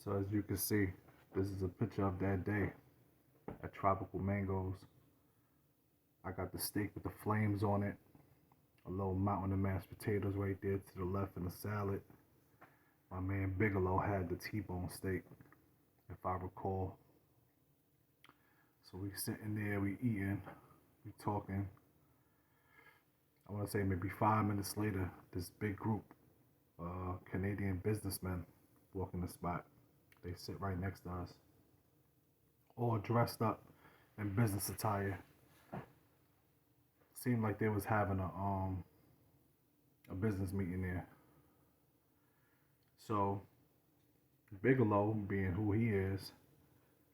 So as you can see, this is a picture of that day at Tropical Mangoes. I got the steak with the flames on it, a little mountain of mashed potatoes right there to the left and a salad. My man Bigelow had the T-bone steak, if I recall. So we sitting there, we eating, we talking. I want to say maybe 5 minutes later, this big group, Canadian businessmen, walk in the spot. They sit right next to us, all dressed up in business attire. Seemed like they was having a business meeting there. So Bigelow, being who he is,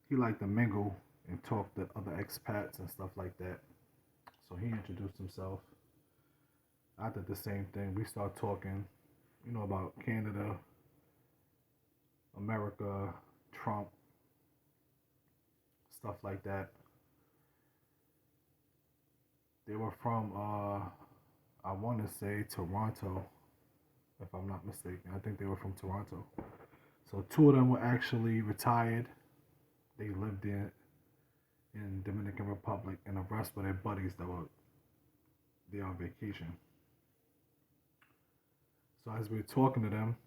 he liked to mingle and talk to other expats and stuff like that. So he introduced himself. I did the same thing. We start talking, about Canada, America, Trump, stuff like that. They were from, I want to say Toronto, if I'm not mistaken. I think they were from Toronto. So two of them were actually retired. They lived in Dominican Republic, and the rest were their buddies that were there on vacation. So as we were talking to them,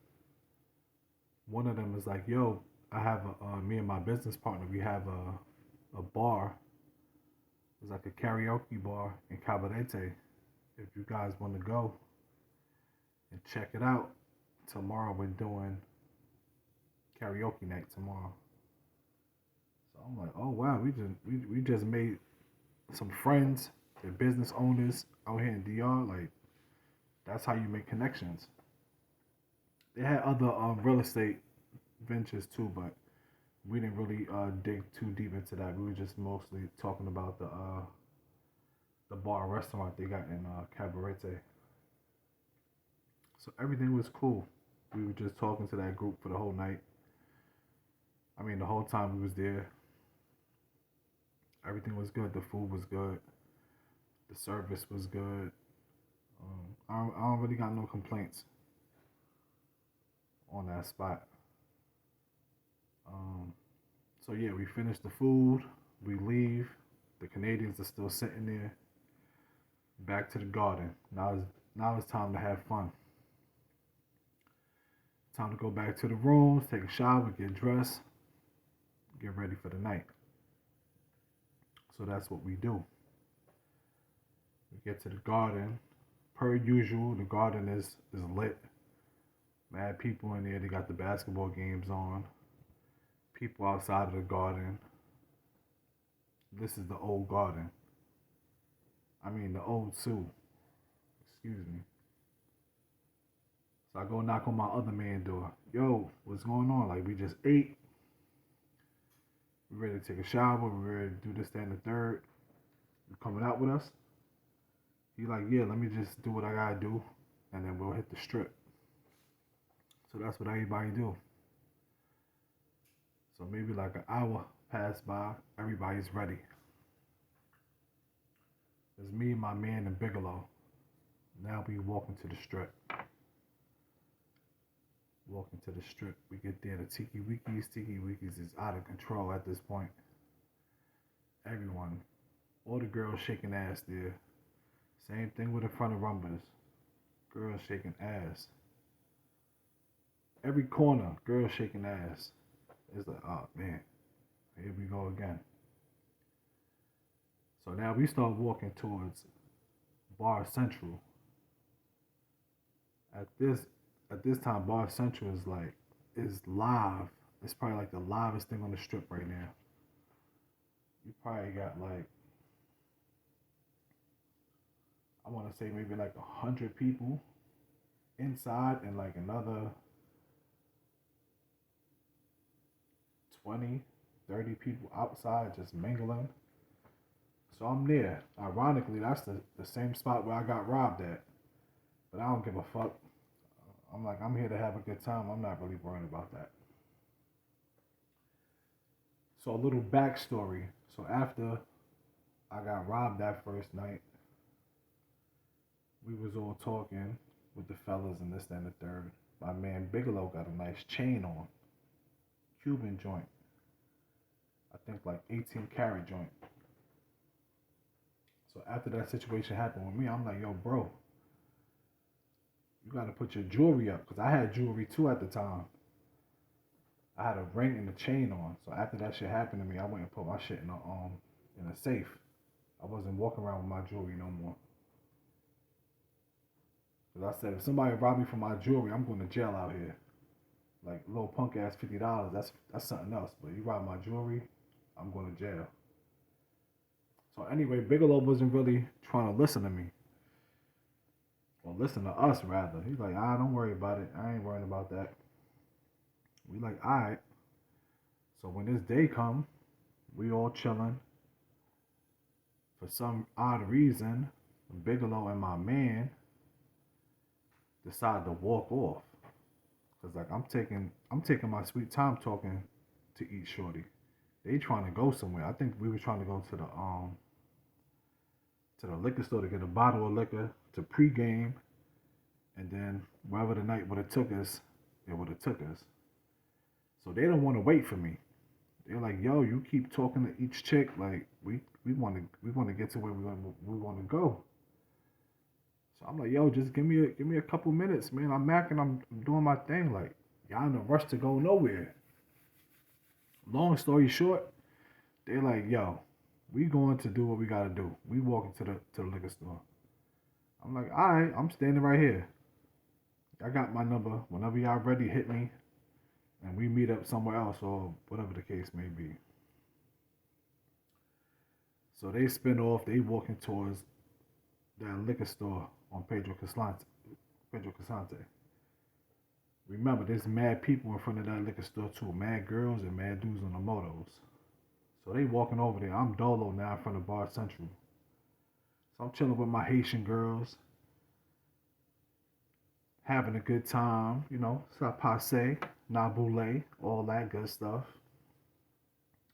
one of them is like, "Yo, I have me and my business partner. We have a bar. It's like a karaoke bar in Cabarete. If you guys want to go and check it out, tomorrow we're doing karaoke night tomorrow." So I'm like, "Oh wow, we just made some friends, they're business owners out here in DR. Like that's how you make connections." They had other real estate ventures too, but we didn't really dig too deep into that. We were just mostly talking about the bar restaurant they got in Cabarete. So everything was cool. We were just talking to that group for the whole night. I mean, the whole time we was there, everything was good. The food was good. The service was good. I don't really got no complaints on that spot. Um, so yeah, we finished the food. We leave. The Canadians are still sitting there. Back to the garden. Now it's time to have fun. Time to go back to the rooms, take a shower, get dressed, get ready for the night. So that's what we do. We get to the garden. Per usual, the garden is lit. Mad people in there. They got the basketball games on. People outside of the garden. This is the old garden. I mean the old Sioux. Excuse me. So I go knock on my other man door. "Yo, what's going on? Like we just ate. We ready to take a shower. We ready to do this, that, and the third. You coming out with us?" He like, "Yeah, let me just do what I gotta do, and then we'll hit the strip." So that's what everybody do. So maybe like an hour passed by. Everybody's ready. It's me, my man, and Bigelow. Now we walking to the strip. Walking to the strip. We get there. The Tiki Wikis. Tiki Wikis is out of control at this point. Everyone, all the girls shaking ass there. Same thing with the front of rumbers. Girls shaking ass. Every corner, girls shaking ass. It's like, oh man, here we go again. So now we start walking towards Bar Central. At this time, Bar Central is live. It's probably like the livest thing on the strip right now. You probably got like, I want to say maybe like 100 people inside and like another 20, 30 people outside just mingling. So I'm there. Ironically, that's the same spot where I got robbed at. But I don't give a fuck. I'm like, I'm here to have a good time. I'm not really worrying about that. So a little backstory. So after I got robbed that first night, we was all talking with the fellas and this, that, and the third. My man Bigelow got a nice chain on. Cuban joint. I think like 18 karat joint. So after that situation happened with me, I'm like, yo, bro, you gotta put your jewelry up. Cause I had jewelry too at the time. I had a ring and a chain on. So after that shit happened to me, I went and put my shit in a safe. I wasn't walking around with my jewelry no more. Cause I said if somebody robbed me for my jewelry, I'm going to jail out here. Like little punk ass $50, that's something else. But you rob my jewelry, I'm going to jail. So anyway, Bigelow wasn't really trying to listen to me. Or listen to us rather. He's like, don't worry about it. I ain't worrying about that. We like, alright. So when this day come, we all chilling. For some odd reason, Bigelow and my man decide to walk off. Cause like I'm taking my sweet time talking to each shorty. They trying to go somewhere. I think we were trying to go to the liquor store to get a bottle of liquor to pregame, and then wherever the night would have took us, it would have took us. So they don't want to wait for me. They're like, yo, you keep talking to each chick, like we want to get to where we want to go. So I'm like, yo, just give me a couple minutes, man. I'm macking, I'm doing my thing. Like, y'all in a rush to go nowhere. Long story short, they're like, yo, we going to do what we gotta do. We walking to the liquor store. I'm like, all right, I'm standing right here. I got my number. Whenever y'all ready, hit me, and we meet up somewhere else or whatever the case may be. So they spin off. They walking towards that liquor store on Pedro Casante. Pedro Casante. Remember, there's mad people in front of that liquor store too. Mad girls and mad dudes on the motos. So they walking over there. I'm dolo now in front of Bar Central. So I'm chilling with my Haitian girls, having a good time, ça passe, naboule, all that good stuff.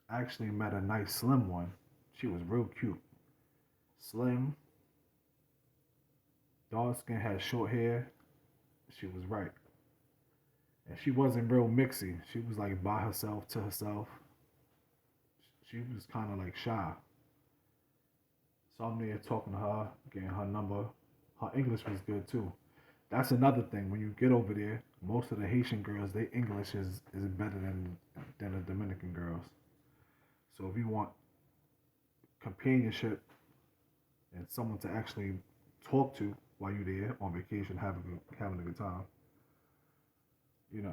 I actually met a nice slim one. She was real cute. Slim, dark skin, had short hair. She was right. And she wasn't real mixy. She was like by herself to herself. She was kind of like shy. So I'm there talking to her, getting her number. Her English was good too. That's another thing. When you get over there, most of the Haitian girls, their English is better than the Dominican girls. So if you want companionship and someone to actually talk to while you're there on vacation, having a good time,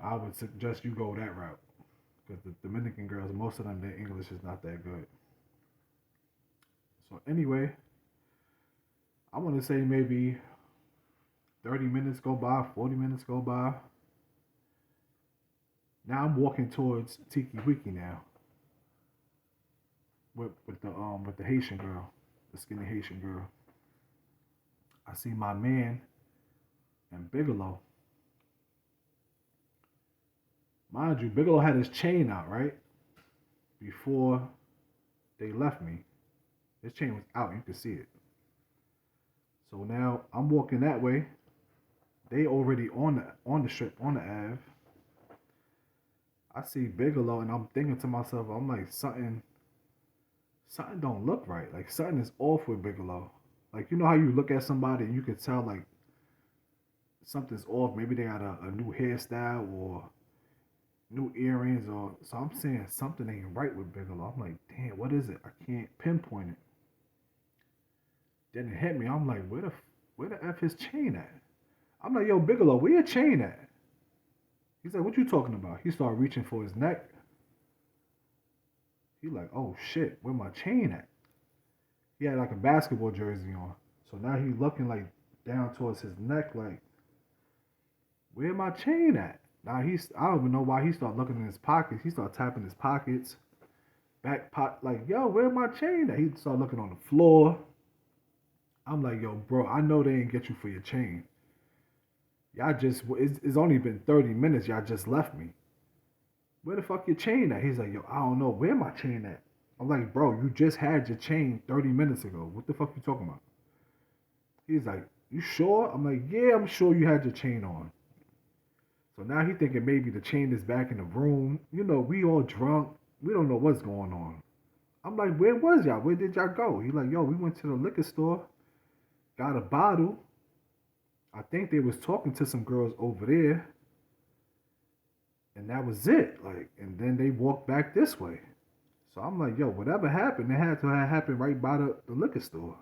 I would suggest you go that route. Because the Dominican girls, most of them, their English is not that good. So anyway, I want to say maybe 30 minutes go by, 40 minutes go by. Now I'm walking towards Tiki Wiki now with the Haitian girl, the skinny Haitian girl. I see my man and Bigelow. Mind you, Bigelow had his chain out, right? Before they left me. His chain was out, you could see it. So now I'm walking that way. They already on the strip, on the Ave. I see Bigelow and I'm thinking to myself, I'm like, something don't look right. Like something is off with Bigelow. Like you know how you look at somebody and you can tell like something's off. Maybe they got a new hairstyle or new earrings or so I'm saying something ain't right with Bigelow. I'm like, damn, what is it? I can't pinpoint it. Then it hit me. I'm like, where the F his chain at? I'm like, yo, Bigelow, where your chain at? He's like, what you talking about? He started reaching for his neck. He like, oh shit, where my chain at? He had like a basketball jersey on. So now he looking like down towards his neck like, where my chain at? Now I don't even know why he started looking in his pockets. He started tapping his pockets, back pot, like, yo, where my chain at? He started looking on the floor. I'm like, yo, bro, I know they ain't get you for your chain. It's only been 30 minutes. Y'all just left me. Where the fuck your chain at? He's like, yo, I don't know. Where my chain at? I'm like, bro, you just had your chain 30 minutes ago. What the fuck you talking about? He's like, you sure? I'm like, yeah, I'm sure you had your chain on. So now he thinking maybe the chain is back in the room. You know, we all drunk. We don't know what's going on. I'm like, where was y'all? Where did y'all go? He like, yo, we went to the liquor store, got a bottle. I think they was talking to some girls over there, and that was it. Like, and then they walked back this way. So I'm like, yo, whatever happened, it had to have happened right by the liquor store.